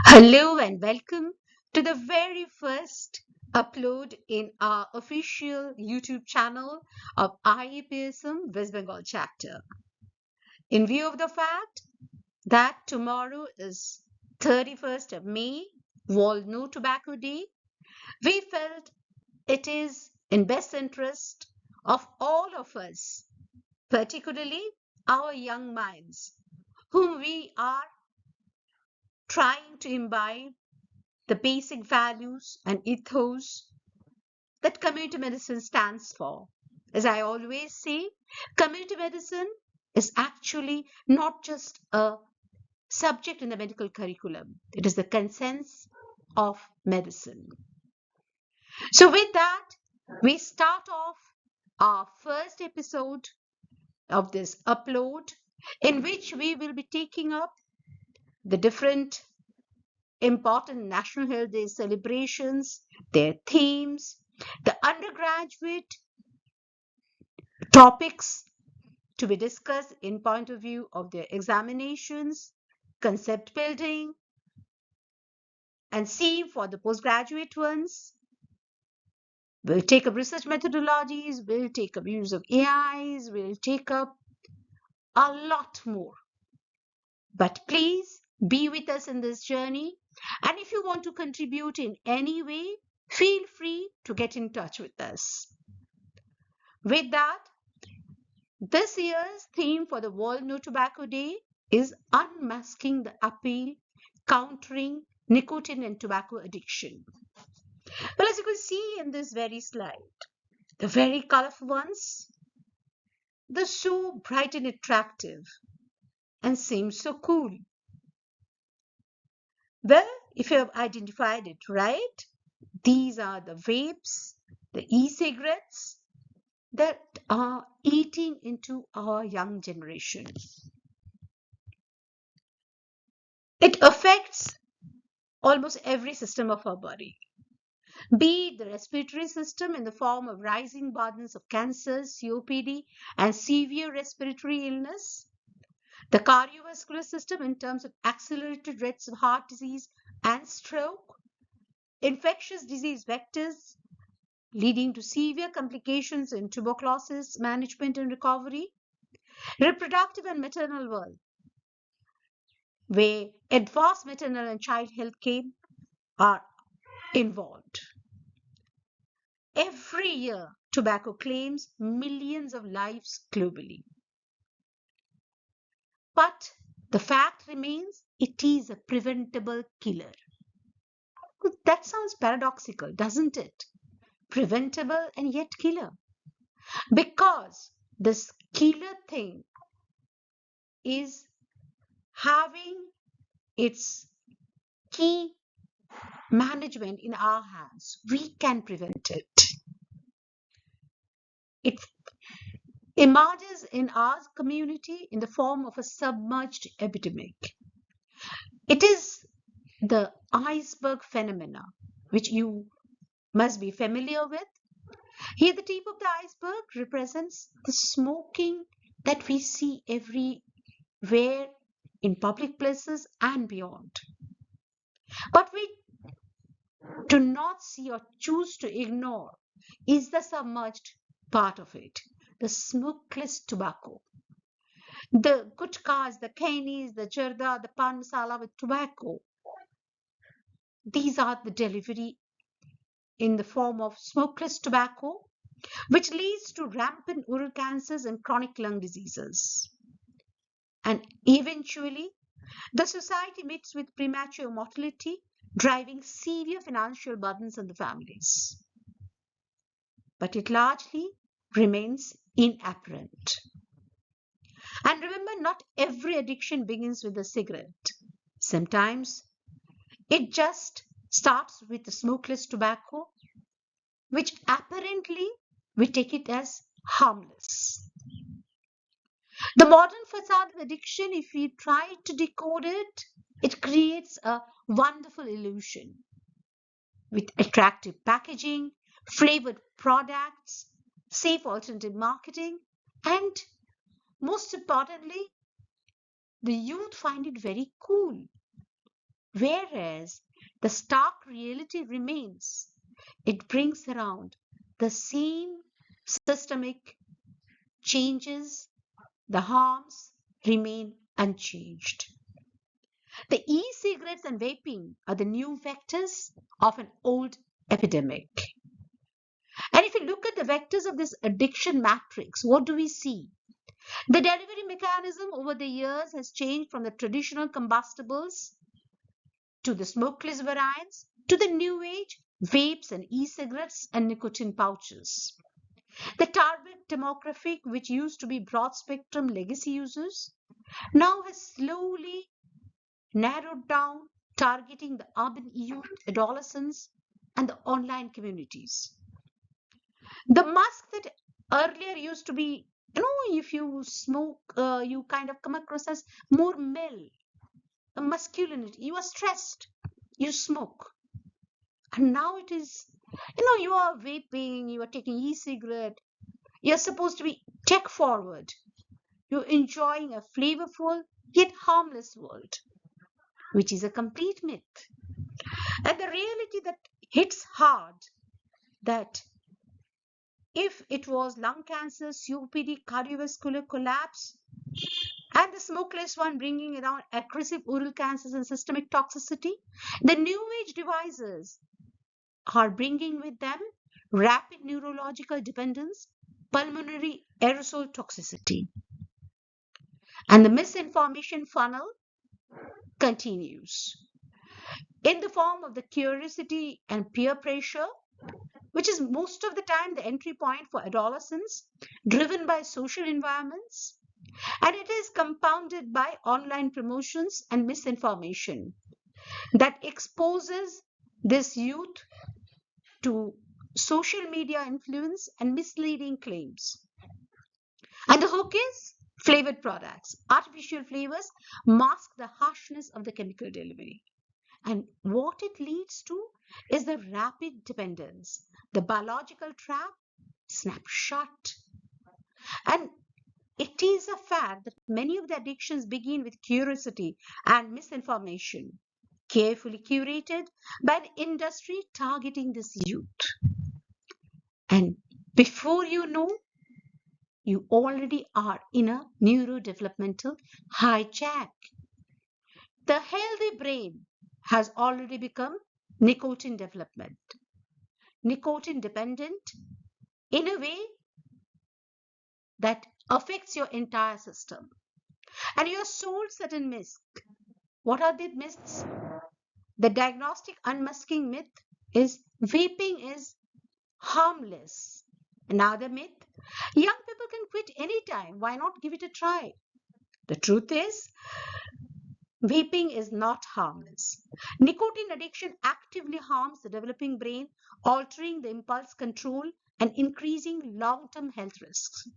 Hello and welcome to the very first upload in our official YouTube channel of IAPSM West Bengal Chapter. In view of the fact that tomorrow is 31st of May, World No Tobacco Day, we felt it is in best interest of all of us, particularly our young minds, whom we are trying to imbibe the basic values and ethos that community medicine stands for. As I always say, community medicine is actually not just a subject in the medical curriculum, it is the conscience of medicine. So, with that, we start off our first episode of this upload, in which we will be taking up the different important National Health Day celebrations, their themes, the undergraduate topics to be discussed in point of view of their examinations, concept building, and see for the postgraduate ones. We'll take up research methodologies, we'll take up use of AIs, we'll take up a lot more. But please be with us in this journey. And if you want to contribute in any way, feel free to get in touch with us. With that, this year's theme for the World No Tobacco Day is Unmasking the Appeal, Countering Nicotine and Tobacco Addiction. Well, as you can see in this very slide, the very colorful ones, they're so bright and attractive and seem so cool. Well, if you have identified it right, these are the vapes, the e-cigarettes that are eating into our young generation. It affects almost every system of our body, be it the respiratory system in the form of rising burdens of cancer, COPD, and severe respiratory illness, the cardiovascular system in terms of accelerated rates of heart disease and stroke, infectious disease vectors leading to severe complications in tuberculosis management and recovery, reproductive and maternal world, where advanced maternal and child health care are involved. Every year, tobacco claims millions of lives globally. But the fact remains it is a preventable killer. That sounds paradoxical, doesn't it? Preventable and yet killer. Because this killer thing is having its key management in our hands. We can prevent it. It emerges in our community in the form of a submerged epidemic. It is the iceberg phenomena, which you must be familiar with. Here, the tip of the iceberg represents the smoking that we see everywhere in public places and beyond. But we do not see or choose to ignore is the submerged part of it, the smokeless tobacco. The gutkhas, the kainis, the jarda, the pan masala with tobacco. These are the delivery in the form of smokeless tobacco, which leads to rampant oral cancers and chronic lung diseases. And eventually, the society meets with premature mortality, driving severe financial burdens on the families. But it largely remains inapparent. And remember, not every addiction begins with a cigarette. Sometimes it just starts with the smokeless tobacco, which apparently we take it as harmless. The modern facade of addiction, if we try to decode it, it creates a wonderful illusion with attractive packaging, flavored products, safe alternative marketing, and most importantly, the youth find it very cool. Whereas the stark reality remains. It brings around the same systemic changes, the harms remain unchanged. The e-cigarettes and vaping are the new vectors of an old epidemic. And if you look at the vectors of this addiction matrix, what do we see? The delivery mechanism over the years has changed from the traditional combustibles to the smokeless variants to the new age vapes and e-cigarettes and nicotine pouches. The target demographic, which used to be broad spectrum legacy users, now has slowly narrowed down, targeting the urban youth, adolescents, and the online communities. The mask that earlier used to be, if you smoke, you kind of come across as more male, a masculinity. You are stressed, you smoke. And now it is, you are vaping, you are taking e-cigarette, you're supposed to be tech forward. You're enjoying a flavorful yet harmless world, which is a complete myth. And the reality that hits hard, that if it was lung cancer, COPD, cardiovascular collapse, and the smokeless one bringing around aggressive oral cancers and systemic toxicity, the new age devices are bringing with them rapid neurological dependence, pulmonary aerosol toxicity. And the misinformation funnel continues in the form of the curiosity and peer pressure, which is most of the time the entry point for adolescents, driven by social environments, and it is compounded by online promotions and misinformation that exposes this youth to social media influence and misleading claims. And the hook is flavored products. Artificial flavors mask the harshness of the chemical delivery. And what it leads to is the rapid dependence. The biological trap snaps shut. And it is a fact that many of the addictions begin with curiosity and misinformation, carefully curated by an industry targeting this youth. And before you know, you already are in a neurodevelopmental hijack. The healthy brain has already become nicotine development, nicotine dependent in a way that affects your entire system. And you are sold certain myths. What are the myths? The diagnostic unmasking myth is vaping is harmless. Another myth, young people can quit anytime. Why not give it a try? The truth is, vaping is not harmless. Nicotine addiction actively harms the developing brain, altering the impulse control and increasing long term health risks.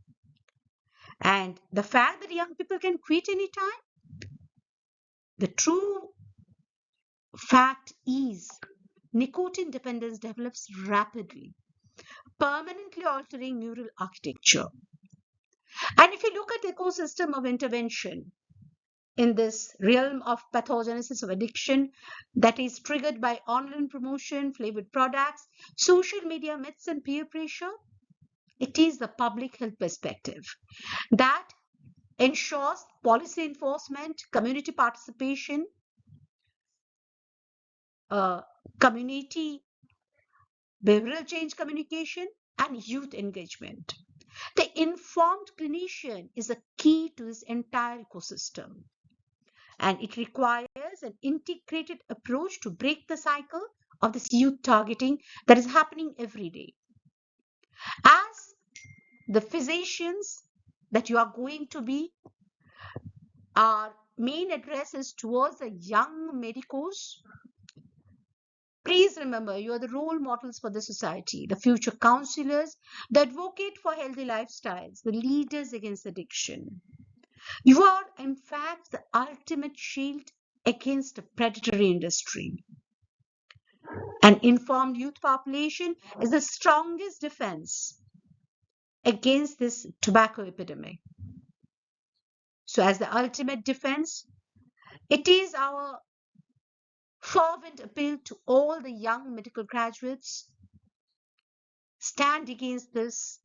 And the fact that young people can quit anytime, the true fact is nicotine dependence develops rapidly, permanently altering neural architecture. And if you look at the ecosystem of intervention in this realm of pathogenesis of addiction that is triggered by online promotion, flavored products, social media myths, and peer pressure, it is the public health perspective that ensures policy enforcement, community participation, community behavioral change communication, and youth engagement. The informed clinician is a key to this entire ecosystem, and it requires an integrated approach to break the cycle of this youth targeting that is happening every day. As the physicians that you are going to be, our main address is towards the young medicos. Please remember, you are the role models for the society, the future counselors, the advocate for healthy lifestyles, the leaders against addiction. You are, in fact, the ultimate shield against a predatory industry. An informed youth population is the strongest defense against this tobacco epidemic. So, as the ultimate defense, it is our fervent appeal to all the young medical graduates: stand against this,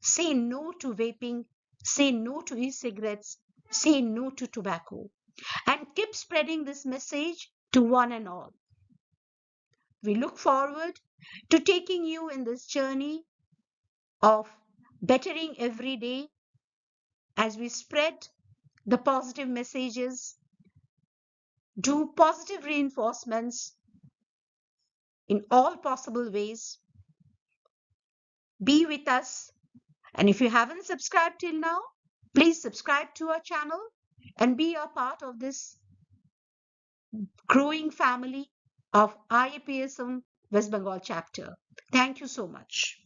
say no to vaping, say no to e-cigarettes, say no to tobacco, and keep spreading this message to one and all. We look forward to taking you in this journey of bettering every day as we spread the positive messages, do positive reinforcements in all possible ways. Be with us. And if you haven't subscribed till now, please subscribe to our channel and be a part of this growing family of IAPSM West Bengal Chapter. Thank you so much.